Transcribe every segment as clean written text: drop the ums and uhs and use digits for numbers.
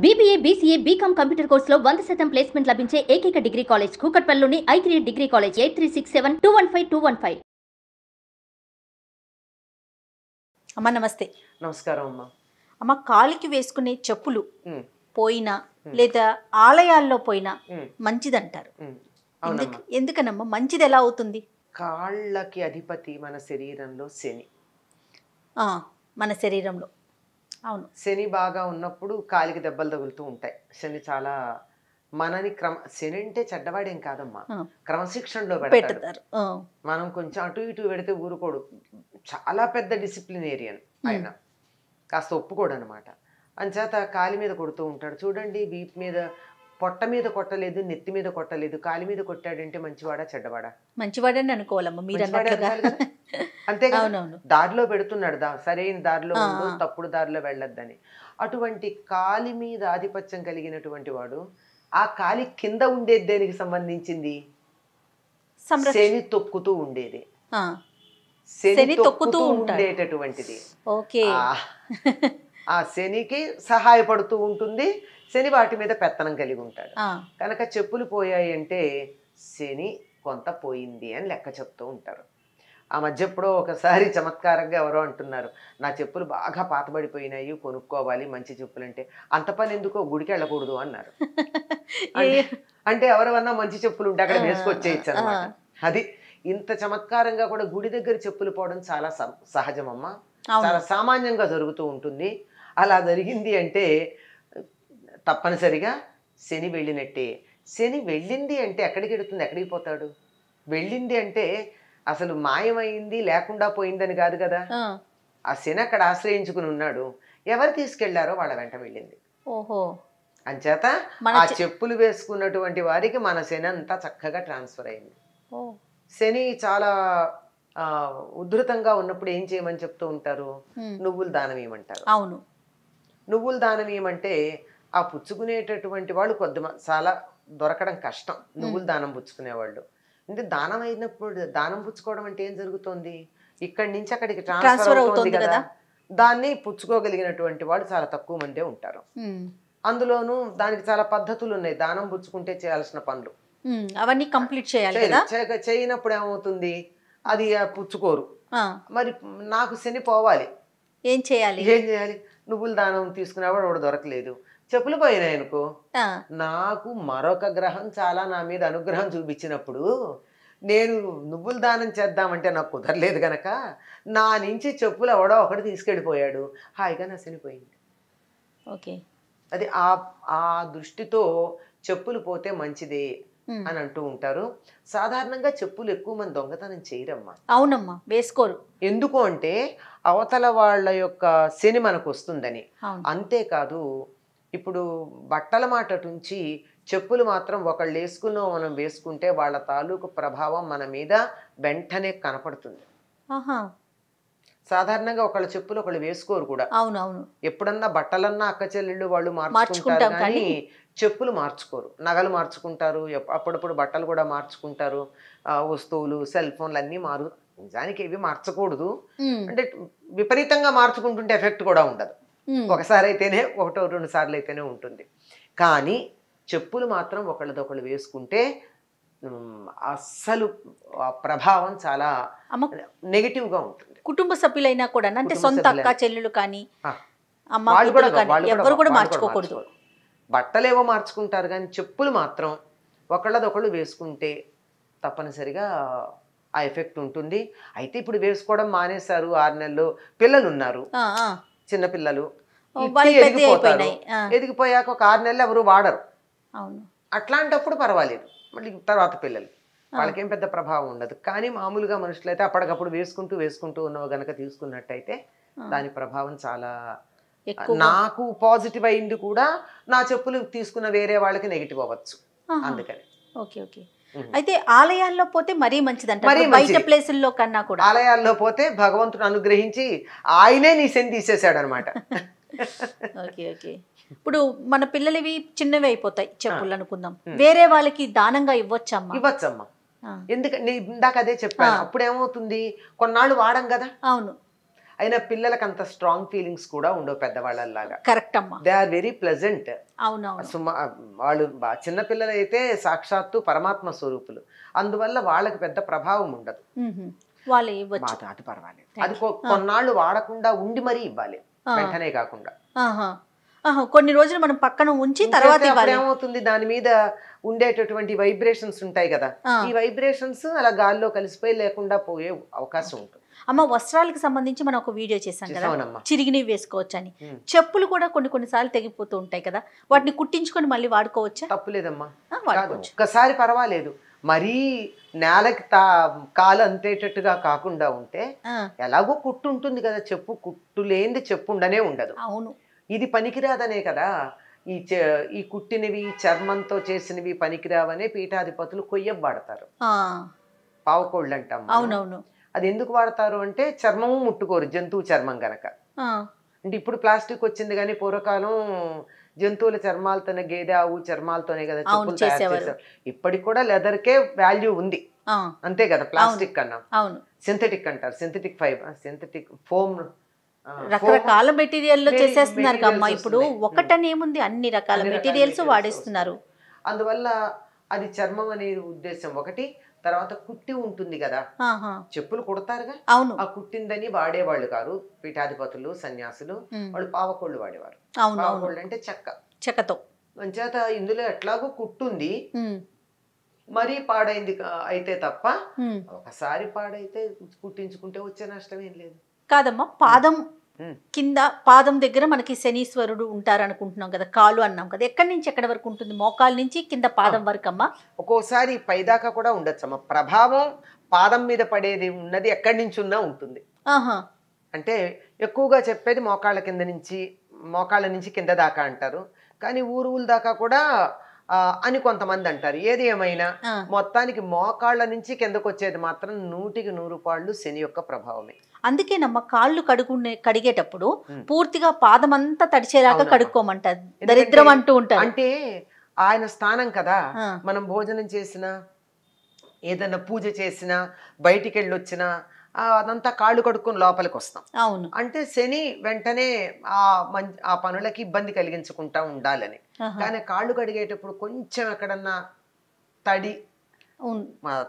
BBA, BCA, BCom computer కోర్సులో 100% placement లభించే ఏకైక డిగ్రీ కాలేజ్ కూకట్పల్లిలోని i3 డిగ్రీ కాలేజ్ 8367215215. అమ్మ నమస్తే. నమస్కారం అమ్మా. అమ్మ, కాలికి వేసుకునే చెప్పులు పోయినా లేదా ఆలయాల్లో పోయినా మంచిదంటారు. ఎందుకనమ్మా మంచిది ఎలా అవుతుంది? కాళ్ళకి అధిపతి మన శరీరంలో శని. మన శరీరంలో అవును, శని బాగా ఉన్నప్పుడు కాలికి దెబ్బలు తగులుతూ ఉంటాయి. శని చాలా మనని శని అంటే చెడ్డవాడేం కాదమ్మా, క్రమశిక్షణలో పెడతారు. మనం కొంచెం అటు ఇటు పెడితే ఊరుకోడు. చాలా పెద్ద డిసిప్లినేరియన్ ఆయన, కాస్త ఒప్పుకోడు అనమాట. అంచేత కాలి మీద కొడుతూ ఉంటాడు. చూడండి, వీపు మీద పొట్ట మీద కొట్టలేదు, నెత్తి మీద కొట్టలేదు, కాలి మీద కొట్టాడంటే మంచివాడా చెడ్డవాడా? మంచివాడని అనుకోవాలమ్మా మీరు అన్నట్లుగా. అంతే కదా, దారిలో పెడుతున్నాడు, సరైన దారిలో ఉందో తప్పుడు దారిలో వెళ్ళొద్దని. అటువంటి కాలి మీద ఆధిపత్యం కలిగినటువంటి వాడు ఆ కాలి కింద ఉండేది దేనికి సంబంధించింది? శని తొక్కుతూ ఉండేది, శని తొక్కుతూ ఉండేటటువంటిది. ఆ శనికి సహాయపడుతూ ఉంటుంది. శని వాటి మీద పెత్తనం కలిగి ఉంటాడు కనుక చెప్పులు పోయాయి అంటే శని కొంత పోయింది అని లెక్క చెప్తూ ఉంటారు. ఆ మధ్య ఎప్పుడో ఒకసారి చమత్కారంగా ఎవరో అంటున్నారు, నా చెప్పులు బాగా పాతబడిపోయినాయి, కొనుక్కోవాలి మంచి చెప్పులు. అంటే అంత పని ఎందుకో, గుడికి వెళ్ళకూడదు అన్నారు. అంటే ఎవరన్నా మంచి చెప్పులు ఉంటే అక్కడ వేసుకొచ్చేయచ్చు అనమాట. అది ఇంత చమత్కారంగా కూడా గుడి దగ్గర చెప్పులు పోవడం చాలా సహజమమ్మా, చాలా సామాన్యంగా జరుగుతూ ఉంటుంది. అలా జరిగింది అంటే తప్పనిసరిగా శని వెళ్ళినట్టే. శని వెళ్ళింది అంటే ఎక్కడికి వెళుతుంది, ఎక్కడికి పోతాడు? వెళ్ళింది అంటే అసలు మాయమైంది, లేకుండా పోయిందని కాదు కదా. ఆ శని అక్కడ ఆశ్రయించుకుని ఉన్నాడు, ఎవరు తీసుకెళ్లారో వాళ్ళ వెంట వెళ్ళింది. ఓహో, అంచేత ఆ చెప్పులు వేసుకున్నటువంటి వారికి మన శని అంతా చక్కగా ట్రాన్స్ఫర్ అయింది. శని చాలా ఉధృతంగా ఉన్నప్పుడు ఏం చేయమని చెప్తూ ఉంటారు? నువ్వులు దానం ఇవ్వమంటారు. అవును, నువ్వులు దానం ఇవ్వమంటే ఆ పుచ్చుకునేటటువంటి వాళ్ళు చాలా దొరకడం కష్టం. నువ్వులు దానం పుచ్చుకునేవాళ్ళు అంటే దానం అయినప్పుడు, దానం పుచ్చుకోవడం అంటే ఏం జరుగుతుంది? ఇక్కడి నుంచి అక్కడికి ట్రాన్స్ఫర్ అవుతుంది కదా. దాన్ని పుచ్చుకోగలిగినటువంటి వాళ్ళు చాలా తక్కువ మందే ఉంటారు. అందులోనూ దానికి చాలా పద్ధతులు ఉన్నాయి. దానం పుచ్చుకుంటే చేయాల్సిన పనులు అవన్నీ కంప్లీట్ చేయాలి. చేయనప్పుడు ఏమవుతుంది, అది పుచ్చుకోరు. మరి నాకు శని పోవాలి, ఏం చేయాలి? నువ్వులు దానం తీసుకునేవాడు ఒకడు దొరకలేదు, చెప్పులు పోయినాయి అనుకో, నాకు మరొక గ్రహం చాలా నా మీద అనుగ్రహం చూపించినప్పుడు నేను నువ్వులు దానం చేద్దామంటే నాకు కుదరలేదు గనక నా నుంచి చెప్పులు ఎవడో ఒకటి తీసుకెళ్ళిపోయాడు, హాయిగా నా శనిపోయింది. ఓకే, అది ఆ దృష్టితో చెప్పులు పోతే మంచిదే అని అంటూ ఉంటారు. సాధారణంగా చెప్పులు ఎక్కువ మంది దొంగతనం చేయరమ్మా. అవునమ్మా, వేసుకోరు. ఎందుకు అంటే అవతల వాళ్ళ యొక్క శని మనకు వస్తుందని. అంతేకాదు, ఇప్పుడు బట్టల మాట నుంచి చెప్పులు మాత్రం ఒకళ్ళు వేసుకున్న మనం వేసుకుంటే వాళ్ళ తాలూకు ప్రభావం మన మీద వెంటనే కనపడుతుంది. సాధారణంగా ఒకళ్ళ చెప్పులు ఒకళ్ళు వేసుకోరు కూడా. అవునవును, ఎప్పుడన్నా బట్టలన్నా అక్క చెల్లెళ్ళు వాళ్ళు మార్చుకుంటారు కానీ చెప్పులు మార్చుకోరు. నగలు మార్చుకుంటారు, అప్పుడప్పుడు బట్టలు కూడా మార్చుకుంటారు, వస్తువులు సెల్ ఫోన్లు అన్నీ నిజానికి ఇవి మార్చకూడదు. అంటే విపరీతంగా మార్చుకుంటుంటే ఎఫెక్ట్ కూడా ఉండదు. ఒకసారి అయితేనే, ఒకటో రెండు సార్లు అయితేనే ఉంటుంది. కానీ చెప్పులు మాత్రం ఒకళ్ళదొకళ్ళు వేసుకుంటే అస్సలు ప్రభావం చాలా నెగిటివ్గా ఉంటుంది. కుటుంబ సభ్యులైనా కూడా, అంటే సొంత అక్క చెల్లెలు కానీ ఎవరు కూడా మార్చుకోకూడదు. బట్టలేవో మార్చుకుంటారు కానీ చెప్పులు మాత్రం ఒకళ్ళదొకళ్ళు వేసుకుంటే తప్పనిసరిగా ఆ ఎఫెక్ట్ ఉంటుంది. అయితే ఇప్పుడు వేసుకోవడం మానేశారు. 6 నెలలు పిల్లలు ఉన్నారు, చిన్నపిల్లలు ఎదిగిపోయాక ఒక 6 నెలలు ఎవరు వాడరు. అట్లాంటప్పుడు పర్వాలేదు, మళ్ళీ తర్వాత పిల్లలు వాళ్ళకేం పెద్ద ప్రభావం ఉండదు. కానీ మామూలుగా మనుషులైతే అప్పటికప్పుడు వేసుకుంటూ ఉన్నవి గనక తీసుకున్నట్టయితే దాని ప్రభావం చాలా. నాకు పాజిటివ్ అయింది కూడా, నా చెప్పులు తీసుకున్న వేరే వాళ్ళకి నెగిటివ్ అవ్వచ్చు. అందుకని అయితే ఆలయాల్లో పోతే మరీ మంచిదంట, బయట ప్లేసుల్లో కన్నా కూడా. ఆలయాల్లో పోతే భగవంతుడు అనుగ్రహించి ఆయనే నీ శని తీసేశాడు అనమాట. ఇప్పుడు మన పిల్లలవి చిన్నవి అయిపోతాయి చెప్పులు అనుకుందాం, వేరే వాళ్ళకి దానంగా ఇవ్వచ్చమ్మా? ఇవ్వచ్చమ్మా. ఎందుకంటే ఇందాక అదే చెప్పాను. అప్పుడు ఏమవుతుంది, కొన్నాళ్ళు వాడం కదా. అవును, అయినా పిల్లలకు అంత స్ట్రాంగ్ ఫీలింగ్స్ కూడా ఉండవు పెద్దవాళ్ళలాగా. కరెక్ట్ అమ్మా. They are very pleasant. అవునవును. వాళ్ళు చిన్న పిల్లలు అయితే సాక్షాత్తు పరమాత్మ స్వరూపులు, అందువల్ల వాళ్ళకి పెద్ద ప్రభావం ఉండదు. వాళ్ళు ఇవ్వచ్చు, అది పర్వాలేదు. అది కొన్నాళ్ళు వాడకుండా ఉండి మరీ ఇవ్వాలి, వెంటనే కాకుండా. కొన్ని రోజులు మనం పక్కన ఉంచి తర్వాత ఏమవుతుంది, దాని మీద ఉండేటటువంటి వైబ్రేషన్స్ ఉంటాయి కదా, ఈ వైబ్రేషన్స్ అలా గాల్లో కలిసిపోయి లేకుండా పోయే అవకాశం ఉంటుంది. అమ్మ, వస్త్రాలకు సంబంధించి మనం ఒక వీడియో చేసాం కదా, చిరిగినవి వేసుకోవచ్చు అని. చెప్పులు కూడా కొన్ని తెగిపోతూ ఉంటాయి కదా, వాటిని కుట్టించుకొని మళ్ళీ వాడుకోవచ్చా? తప్పులేదమ్మా, ఒక్కసారి పర్వాలేదు. మరీ నేలకి కాలు అంతేటట్టుగా కాకుండా ఉంటే, ఎలాగో కుట్టు ఉంటుంది కదా, చెప్పు కుట్టు లేనిది చెప్పు ఉండనే ఉండదు. అవును, ఇది పనికిరాదనే కదా ఈ కుట్టినవి చర్మంతో చేసినవి పనికిరావనే పీఠాధిపతులు కొయ్యం వాడతారు, పావకోళ్ళు అంటాం. అవునవును. అది ఎందుకు వాడతారు అంటే చర్మము ముట్టుకోరు, జంతువు చర్మం గనక. అంటే ఇప్పుడు ప్లాస్టిక్ వచ్చింది కానీ పూర్వకాలం జంతువుల చర్మాలతోనే, గేదె ఆవు చర్మాలతోనే కదా చెప్పులు తయారు చేశారు. ఇప్పటికి కూడా లెదర్కే వాల్యూ ఉంది, అంతే కదా, ప్లాస్టిక్ కన్నా. సింథటిక్ అంటారు, సింథటిక్ ఫైబర్, సింథటిక్ ఫోమ్, రకరకాల మెటీరియల్ లో చేసేస్తున్నారు అమ్మా. ఇప్పుడు ఒకటని ఏముంది, అన్ని రకాల మెటీరియల్స్ వాడేస్తున్నారు. అందువల్ల అది చర్మం అనే ఉద్దేశం ఒకటి. తర్వాత కుట్టి ఉంటుంది కదా, చెప్పులు కుడతారుగా, అవును, ఆ కుట్టిందని వాడేవాళ్ళు కాదు పీఠాధిపతులు, సన్యాసులు. వాళ్ళు పావకోళ్ళు వాడేవారు. పావకోళ్ళు అంటే చెక్కతో. అంచేత ఇందులో ఎట్లాగో కుట్టుంది, మరీ పాడైంది అయితే తప్ప, ఒకసారి పాడైతే కుట్టించుకుంటే వచ్చే నష్టం ఏం లేదు. కాదమ్మా, పాదం కింద, పాదం దగ్గర మనకి శనీశ్వరుడు ఉంటారు అనుకుంటున్నాం కదా, కాలు అన్నాం కదా, ఎక్కడి నుంచి ఎక్కడి వరకు ఉంటుంది? మోకాల నుంచి కింద పాదం వరకు అమ్మా? ఒక్కోసారి పైదాకా కూడా ఉండొచ్చు అమ్మా. ప్రభావం పాదం మీద పడేది ఉన్నది ఎక్కడి నుంచి ఉన్నా ఉంటుంది. అంటే ఎక్కువగా చెప్పేది మోకాళ్ళ కింద నుంచి, మోకాళ్ళ నుంచి కింద దాకా అంటారు, కానీ ఊరు దాకా కూడా అని కొంతమంది అంటారు. ఏది ఏమైనా మొత్తానికి మోకాళ్ళ నుంచి కిందకు వచ్చేది మాత్రం 100కి 100 పాళ్ళు శని యొక్క ప్రభావమే. అందుకేనమ్మా కాళ్ళు కడిగేటప్పుడు పూర్తిగా పాదం అంతా తడిచేలాగా కడుక్కోమంటారు, దరిద్రం అంటూ ఉంటారు. అంటే ఆయన స్థానం కదా, మనం భోజనం చేసినా, ఏదైనా పూజ చేసినా, బయటికి వెళ్ళి వచ్చినా అదంతా కాళ్ళు కడుక్కొని లోపలికి వస్తాం. అవును, అంటే శని వెంటనే ఆ పనులకి ఇబ్బంది కలిగించుకుంటా ఉండాలని. కానీ కాళ్ళు కడిగేటప్పుడు కొంచెం ఎక్కడన్నా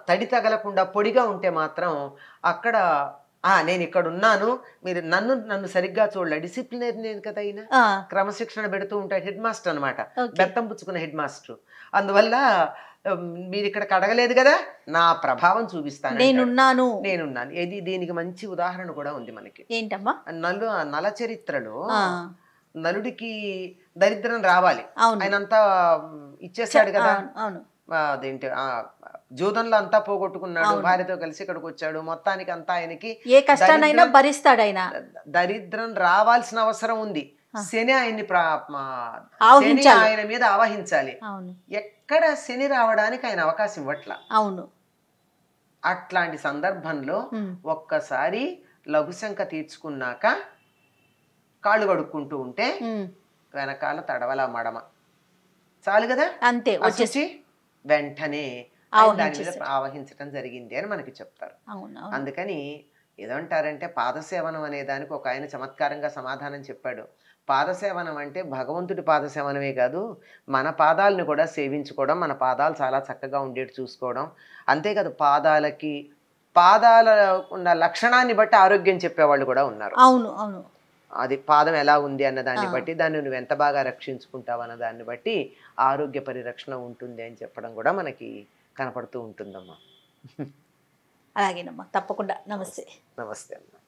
తడి తగలకుండా పొడిగా ఉంటే మాత్రం అక్కడ నేను ఇక్కడ ఉన్నాను, మీరు నన్ను సరిగ్గా చూడలే, డిసిప్లినరీ కదా అయినా, క్రమశిక్షణ పెడుతూ ఉంటాడు హెడ్ మాస్టర్ అనమాట, బెత్తం పుచ్చుకున్న హెడ్ మాస్టర్. అందువల్ల మీరు ఇక్కడ కడగలేదు కదా, నా ప్రభావం చూపిస్తాను, నేనున్నాను. ఇది దీనికి మంచి ఉదాహరణ కూడా ఉంది మనకి. ఏంటమ్మా? నల చరిత్రలో నలుడికి దరిద్రం రావాలి, ఆయనంతా ఇచ్చేసాడు కదా, అదేంటి జూదంలో అంతా పోగొట్టుకున్నాడు, భార్యతో కలిసి ఇక్కడికి వచ్చాడు, మొత్తానికి అంతా ఆయనకి ఏ కష్టాన్నైనా భరిస్తాడు, ఆయన దరిద్రం రావాల్సిన అవసరం ఉంది. శని ఆయన్ని ఆయన మీద ఆవహించాలి. ఎక్కడ శని రావడానికి ఆయన అవకాశం ఇవ్వట్ల. అవును, అట్లాంటి సందర్భంలో ఒక్కసారి లఘుశంక తీర్చుకున్నాక కాళ్ళు కడుక్కుంటూ ఉంటే వెనకాల తడవల మడమ చాలు కదా, అంతే వచ్చేసి వెంటనే దాని మీద ఆవహించడం జరిగింది అని మనకి చెప్తారు. అందుకని ఏదంటారంటే పాదసేవనం అనే దానికి ఒక ఆయన చమత్కారంగా సమాధానం చెప్పాడు. పాదసేవనం అంటే భగవంతుడి పాదసేవనమే కాదు, మన పాదాలను కూడా సేవించుకోవడం, మన పాదాలు చాలా చక్కగా ఉండేట్టు చూసుకోవడం. అంతేకాదు పాదాల ఉన్న లక్షణాన్ని బట్టి ఆరోగ్యం చెప్పేవాళ్ళు కూడా ఉన్నారు. అవును అవును, అది పాదం ఎలా ఉంది అన్న దాన్ని బట్టి, దాన్ని నువ్వు ఎంత బాగా రక్షించుకుంటావు అన్న దాన్ని బట్టి ఆరోగ్య పరిరక్షణ ఉంటుంది అని చెప్పడం కూడా మనకి కనపడుతూ ఉంటుందమ్మా. అలాగేనమ్మా, తప్పకుండా. నమస్తే. నమస్తే అమ్మా.